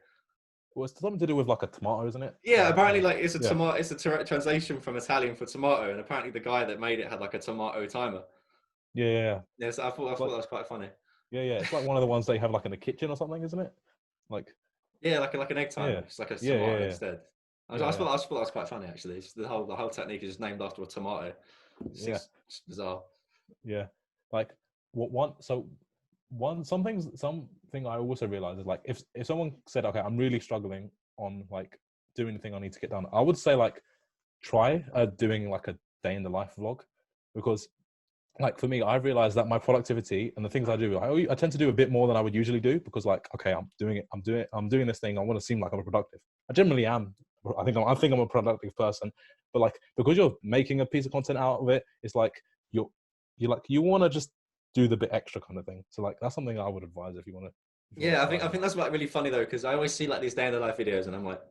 Well, it's something to do with like a tomato, isn't it? Yeah, apparently like it's a tomato. It's a translation from Italian for tomato, and apparently the guy that made it had like a tomato timer. Yeah. Yeah, so I thought that was quite funny. Yeah. It's like one of the ones they have like in the kitchen or something, isn't it? Like. Yeah, like an egg timer. It's like a tomato instead. I thought that was quite funny actually. It's the whole technique is just named after a tomato. It's bizarre. Yeah, like something I also realized is like if someone said, okay, I'm really struggling on like doing the thing I need to get done, I would say like try doing like a day in the life vlog, because like for me, I've realized that my productivity and the things I do, I tend to do a bit more than I would usually do, because like, okay, I'm doing this thing. I want to seem like I'm productive. I generally am. I think I'm a productive person, but like, because you're making a piece of content out of it, it's like you want to just do the bit extra kind of thing. So like, that's something I would advise if you want to. Yeah, I think that's like really funny though, because I always see like these day in the life videos, and I'm like,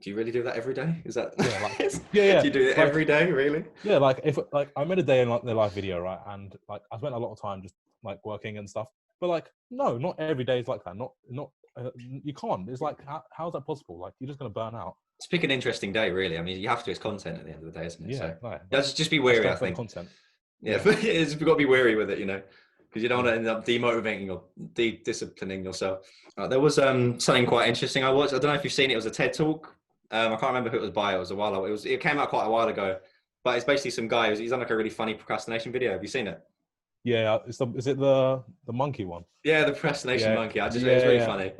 do you really do that every day? Is that do you do it every day, really? Yeah, like if like I made a day in like the live video, right, and like I spent a lot of time just like working and stuff, but like no, not every day is like that. Not you can't. It's like how's that possible? Like you're just gonna burn out. Just pick an interesting day, really. I mean, you have to. It's content at the end of the day, isn't it? Yeah, so right. Just be wary. I think content. Yeah, you've got to be wary with it, you know, because you don't want to end up demotivating or disciplining yourself. There was something quite interesting I watched. I don't know if you've seen it. It was a TED talk. I can't remember who it was by. It was a while ago. It came out quite a while ago, but it's basically some guy. He's done like a really funny procrastination video. Have you seen it? Yeah, is it the monkey one? Yeah, the procrastination monkey. It's really funny.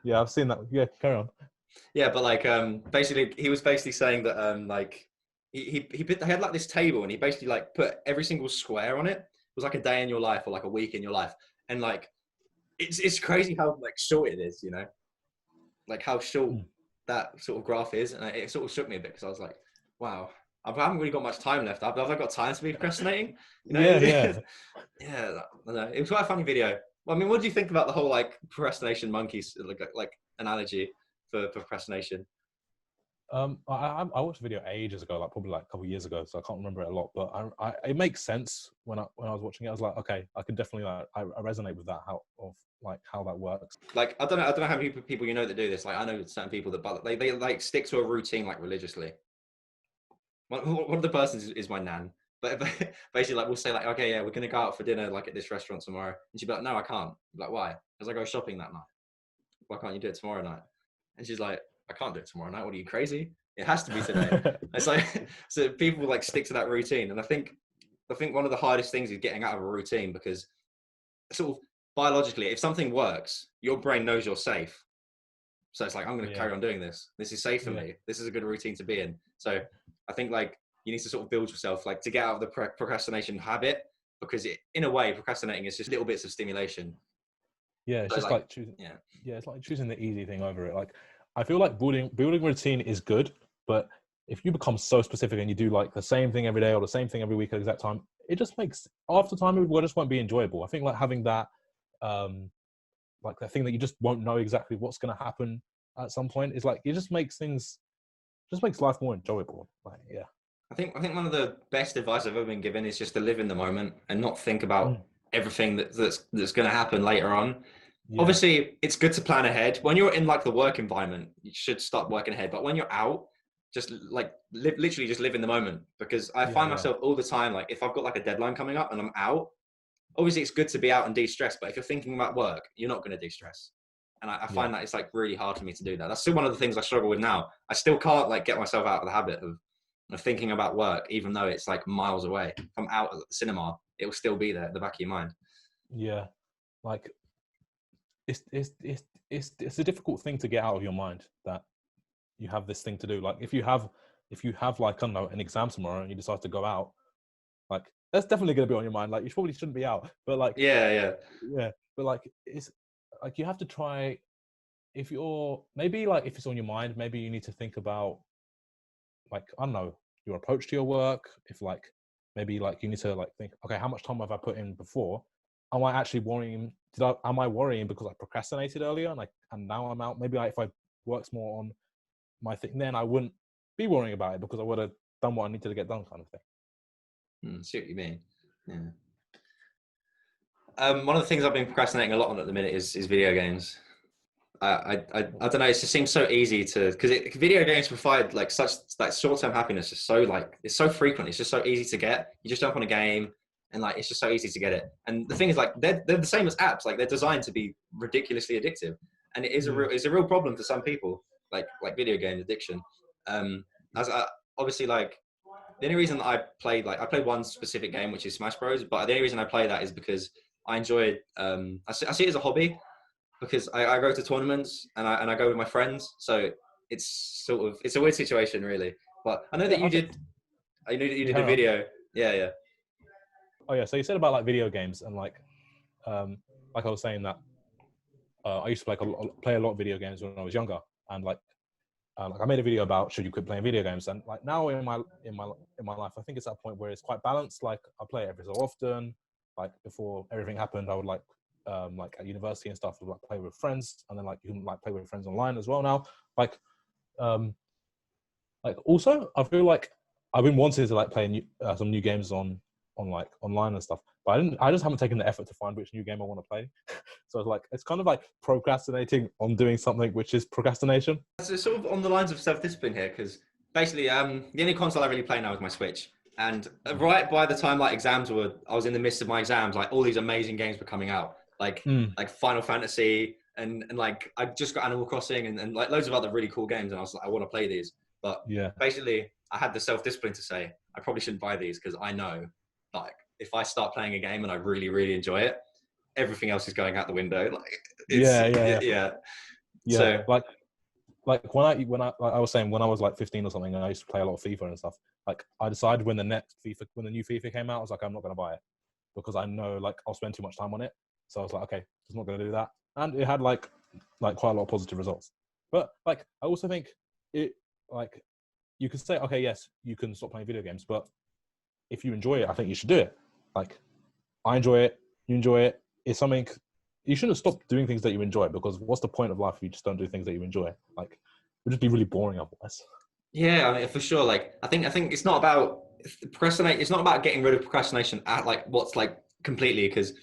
Yeah, I've seen that. Yeah, carry on. Yeah, but like basically he was basically saying that like he had like this table, and he basically like put every single square on it. It was like a day in your life or like a week in your life, and like it's crazy how like short it is, you know, like how short that sort of graph is, and it sort of shook me a bit, because I was like, wow, I haven't really got much time left. Have I got time to be procrastinating? You know? Yeah. Yeah. I don't know. It was quite a funny video. Well, I mean, what do you think about the whole like procrastination monkeys like analogy for procrastination? I watched a video ages ago, like probably like a couple of years ago, so I can't remember it a lot. But it makes sense when I was watching it. I was like, okay, I can definitely like I resonate with that how that works. Like I don't know how many people you know that do this. Like I know certain people that but they like stick to a routine like religiously. One of the persons is my nan, but basically like we'll say like, okay, yeah, we're gonna go out for dinner like at this restaurant tomorrow, and she'd be like, no, I can't. I'm like, why? Because I go shopping that night. Why can't you do it tomorrow night? And she's like, I can't do it tomorrow night. What are you, crazy? It has to be today. It's like, so people like stick to that routine. And I think one of the hardest things is getting out of a routine, because sort of biologically, if something works, your brain knows you're safe. So it's like, I'm going to carry on doing this. This is safe for me. This is a good routine to be in. So I think like you need to sort of build yourself like to get out of the procrastination habit, because in a way, procrastinating is just little bits of stimulation. Yeah, it's just like choosing. Yeah, it's like choosing the easy thing over it. Like, I feel like building routine is good, but if you become so specific and you do like the same thing every day or the same thing every week at the exact time, it just makes after time it just won't be enjoyable. I think like having that, like the thing that you just won't know exactly what's going to happen at some point is like it just makes life more enjoyable. Like, yeah. I think one of the best advice I've ever been given is just to live in the moment and not think about everything that's going to happen later on. Yeah. Obviously, it's good to plan ahead. When you're in like the work environment, you should start working ahead. But when you're out, just like literally just live in the moment, because I find myself all the time, like if I've got like a deadline coming up and I'm out, obviously it's good to be out and de-stress. But if you're thinking about work, you're not going to de-stress. And I find that it's like really hard for me to do that. That's still one of the things I struggle with now. I still can't like get myself out of the habit of thinking about work, even though it's like miles away. If I'm out at the cinema, it will still be there at the back of your mind. Yeah, like it's a difficult thing to get out of your mind that you have this thing to do. Like if you have like, I don't know, an exam tomorrow and you decide to go out, like that's definitely going to be on your mind. Like you probably shouldn't be out, but like but like it's like you have to try. If you're maybe like if it's on your mind, maybe you need to think about like, I don't know, your approach to your work. If like maybe like you need to like think, okay, how much time have I put in before? Am I actually worrying? Am I worrying because I procrastinated earlier and now I'm out? Maybe if I worked more on my thing, then I wouldn't be worrying about it because I would have done what I needed to get done, kind of thing. See what you mean. Yeah. One of the things I've been procrastinating a lot on at the minute is video games. I don't know. It just seems so easy because video games provide like such like short-term happiness. Is so like it's so frequent. It's just so easy to get. You just jump on a game and like it's just so easy to get it. And the thing is like they're the same as apps. Like they're designed to be ridiculously addictive, and it is a real problem for some people. Like video game addiction. Obviously like the only reason that I played one specific game, which is Smash Bros. But the only reason I play that is because I enjoy it. I see it as a hobby. Because I go to tournaments and I go with my friends, so it's a weird situation really. But I know that you did. I knew that you did a video. Yeah. Oh yeah. So you said about like video games and like I was saying that I used to play a lot of video games when I was younger, and like I made a video about should you quit playing video games, and like now in my life, I think it's at a point where it's quite balanced. Like I play every so often. Like before everything happened, I would like at university and stuff, would like play with friends, and then like you can like play with friends online as well now. Like also I feel like I've been wanting to like play some new games on like online and stuff, but I just haven't taken the effort to find which new game I want to play. So it's like it's kind of like procrastinating on doing something, which is procrastination. So it's sort of on the lines of self-discipline here, because basically the only console I really play now is my Switch. And right by the time like I was in the midst of my exams, like all these amazing games were coming out, like Final Fantasy and like I just got Animal Crossing and like loads of other really cool games, and I was like, I want to play these. But basically I had the self-discipline to say I probably shouldn't buy these, because I know like if I start playing a game and I really, really enjoy it, everything else is going out the window. Like So like when I was saying, when I was like 15 or something, and I used to play a lot of FIFA and stuff. Like I decided when the new FIFA came out, I was like, I'm not going to buy it because I know like I'll spend too much time on it. So I was like, okay, just not going to do that. And it had like quite a lot of positive results. But like I also think it like you could say, okay, yes, you can stop playing video games, but if you enjoy it, I think you should do it. Like I enjoy it, you enjoy it. It's something. You shouldn't stop doing things that you enjoy, because what's the point of life if you just don't do things that you enjoy? Like, it would just be really boring otherwise. Yeah, I mean, for sure. Like, I think it's not about procrastinate. It's not about getting rid of procrastination at like what's like completely, because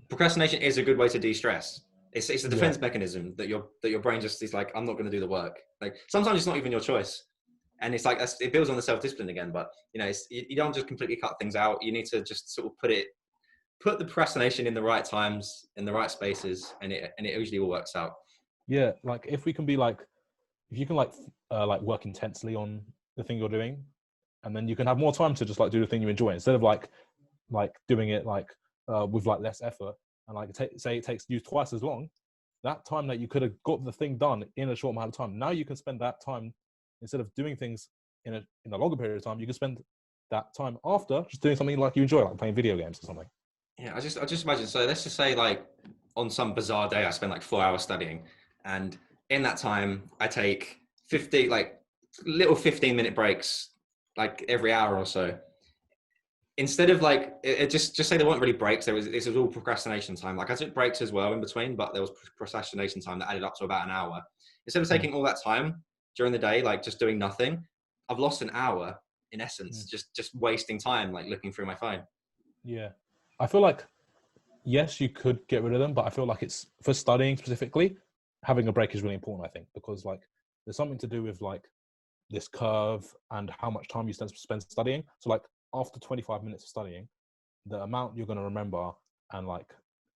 procrastination is a good way to de-stress. It's a Yeah. defense mechanism that your brain just is like, I'm not going to do the work. Like sometimes it's not even your choice, and it's like it builds on the self-discipline again. But you don't just completely cut things out. You need to just sort of put the procrastination in the right times, in the right spaces, and it usually all works out. Yeah, like if we can be like, if you can like work intensely on the thing you're doing, and then you can have more time to just like do the thing you enjoy instead of like doing it like with like less effort, and like say it takes you twice as long. That time that you could have got the thing done in a short amount of time, now you can spend that time, instead of doing things in a longer period of time, you can spend that time after just doing something like you enjoy, like playing video games or something. Yeah, I just imagine. So let's just say like on some bizarre day, I spend like 4 hours studying, and in that time, I take 50 like little 15-minute breaks, like every hour or so. Instead of like just say there weren't really breaks. This was all procrastination time. Like I took breaks as well in between, but there was procrastination time that added up to about an hour. Instead of taking all that time during the day, like just doing nothing, I've lost an hour in essence, just wasting time, like looking through my phone. Yeah, I feel like yes, you could get rid of them, but I feel like it's for studying specifically, having a break is really important, I think, because like there's something to do with like this curve and how much time you spend studying. So like after 25 minutes of studying, the amount you're going to remember and like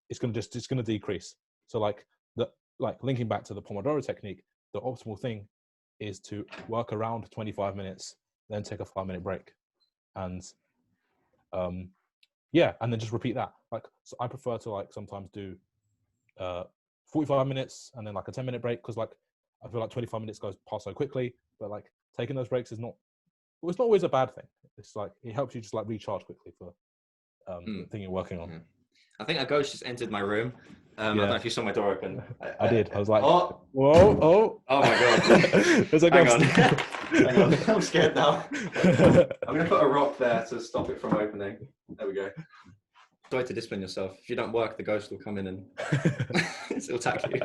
it's going to decrease. So like linking back to the Pomodoro technique, the optimal thing is to work around 25 minutes, then take a 5-minute break, and yeah, and then just repeat that. Like, so I prefer to like sometimes do 45 minutes and then like a 10-minute break, because like I feel like 25 minutes goes past so quickly, but like taking those breaks is not, well, it's not always a bad thing. It's like it helps you just like recharge quickly for the thing you're working on. I think a ghost just entered my room. I don't know if you saw my door open. I did. I was like, oh, whoa, oh my god. There's a Hang ghost. on. Hang on. I'm scared now. I'm going to put a rock there to stop it from opening. There we go. Try to discipline yourself. If you don't work, the ghost will come in and it'll attack you.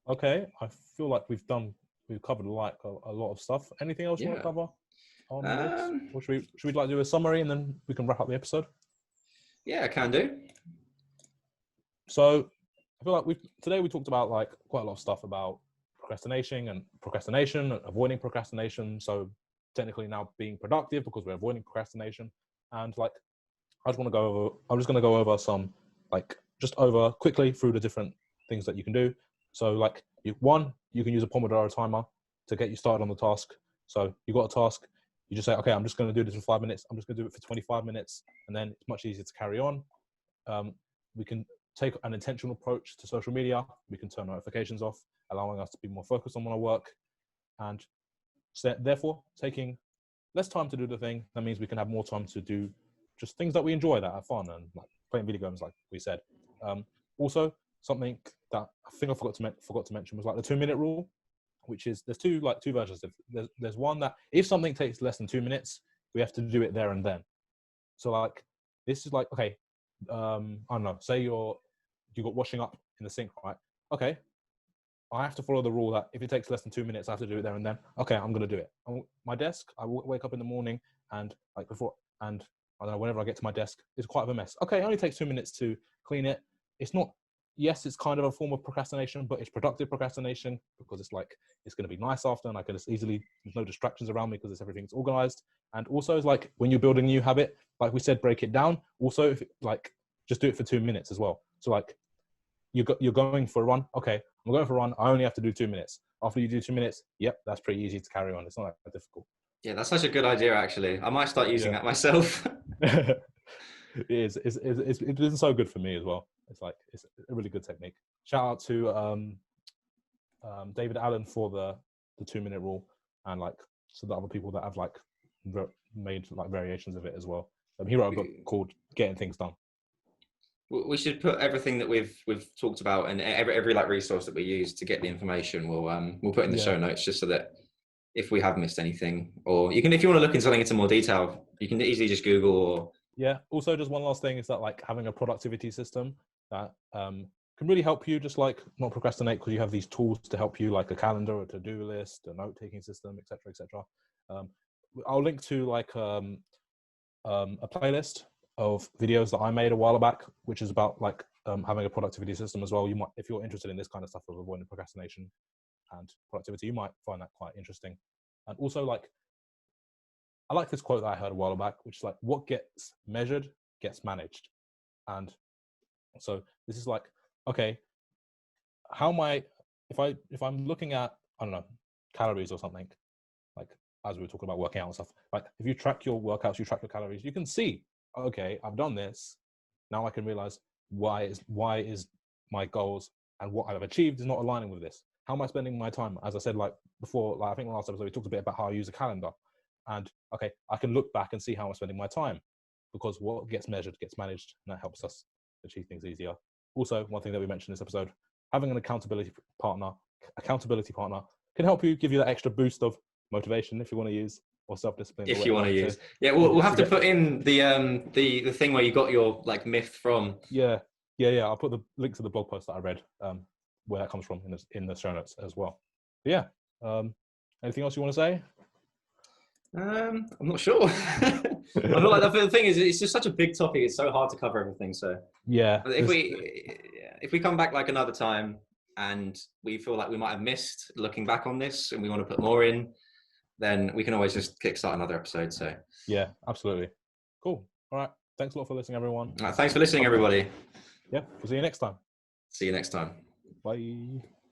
Okay, I feel like we've covered like a lot of stuff. Anything else you want to cover on this? Or should we like do a summary and then we can wrap up the episode? Yeah, I can do. So I feel like today we talked about like quite a lot of stuff about procrastination and avoiding procrastination. So technically now being productive because we're avoiding procrastination. And like I'm just going to go over some like just over quickly through the different things that you can do. So like you can use a Pomodoro timer to get you started on the task. So you got a task, you just say, okay, I'm just going to do this for 5 minutes. I'm just going to do it for 25 minutes. And then it's much easier to carry on. We can take an intentional approach to social media. We can turn notifications off, allowing us to be more focused on our work. And therefore, taking less time to do the thing, that means we can have more time to do just things that we enjoy, that are fun, and like playing video games, like we said. Also, something that I think I forgot to mention was like the 2-minute rule, which is there's two versions. There's one that if something takes less than 2 minutes, we have to do it there and then. So like this is like, okay, I don't know, say you got washing up in the sink, right? Okay, I have to follow the rule that if it takes less than 2 minutes, I have to do it there and then. Okay, I'm going to do it. My desk, I wake up in the morning and like before, and I don't know, whenever I get to my desk, it's quite a mess. Okay, it only takes 2 minutes to clean it. It's not, yes, it's kind of a form of procrastination, but it's productive procrastination because it's like, it's going to be nice after, and I can just easily, there's no distractions around me because everything's organized. And also it's like when you're building a new habit, like we said, break it down. Also, if just do it for 2 minutes as well. So like you're going for a run. Okay, I'm going for a run. I only have to do 2 minutes. After you do 2 minutes, yep, that's pretty easy to carry on. It's not that difficult. Yeah, that's such a good idea, actually. I might start using that myself. It is. It isn't so good for me as well. It's a really good technique. Shout out to David Allen for the 2-minute rule, and like so the other people that have like made like variations of it as well. He wrote a book called Getting Things Done. We should put everything that we've talked about and every like resource that we use to get the information. We'll put in the show notes just so that if we have missed anything, or if you want to look into something into more detail, you can easily just Google. Or yeah. Also, just one last thing is that like having a productivity system that can can really help you just like not procrastinate, because you have these tools to help you, like a calendar, a to-do list, a note-taking system, etc., etc. I'll link to like a playlist of videos that I made a while back, which is about like having a productivity system as well. You might, if you're interested in this kind of stuff of avoiding procrastination and productivity, you might find that quite interesting. And also, like, I like this quote that I heard a while back, which is like, what gets measured gets managed. And so this is like, okay, how am I, if I'm looking at, I don't know, calories or something, like as we were talking about working out and stuff, like if you track your workouts, you track your calories, you can see, okay, I've done this. Now I can realize why is my goals and what I've achieved is not aligning with this. How am I spending my time? As I said, like before, like I think in the last episode, we talked a bit about how I use a calendar. And okay, I can look back and see how I'm spending my time, because what gets measured gets managed, and that helps us achieve things easier. Also, one thing that we mentioned in this episode, having an accountability partner can help you, give you that extra boost of motivation if you want to use, or self-discipline. If you want to use. Yeah, we'll have to put in the thing where you got your like myth from. Yeah. I'll put the link to the blog post that I read, where that comes from in the show notes as well. But yeah. Anything else you want to say? I'm not sure. I feel like the thing is, it's just such a big topic. It's so hard to cover everything. So yeah, if we come back like another time and we feel like we might have missed looking back on this and we want to put more in, then we can always just kickstart another episode. So yeah, absolutely. Cool. All right. Thanks a lot for listening, everyone. Thanks for listening, everybody. Yeah. We'll see you next time. See you next time. Bye.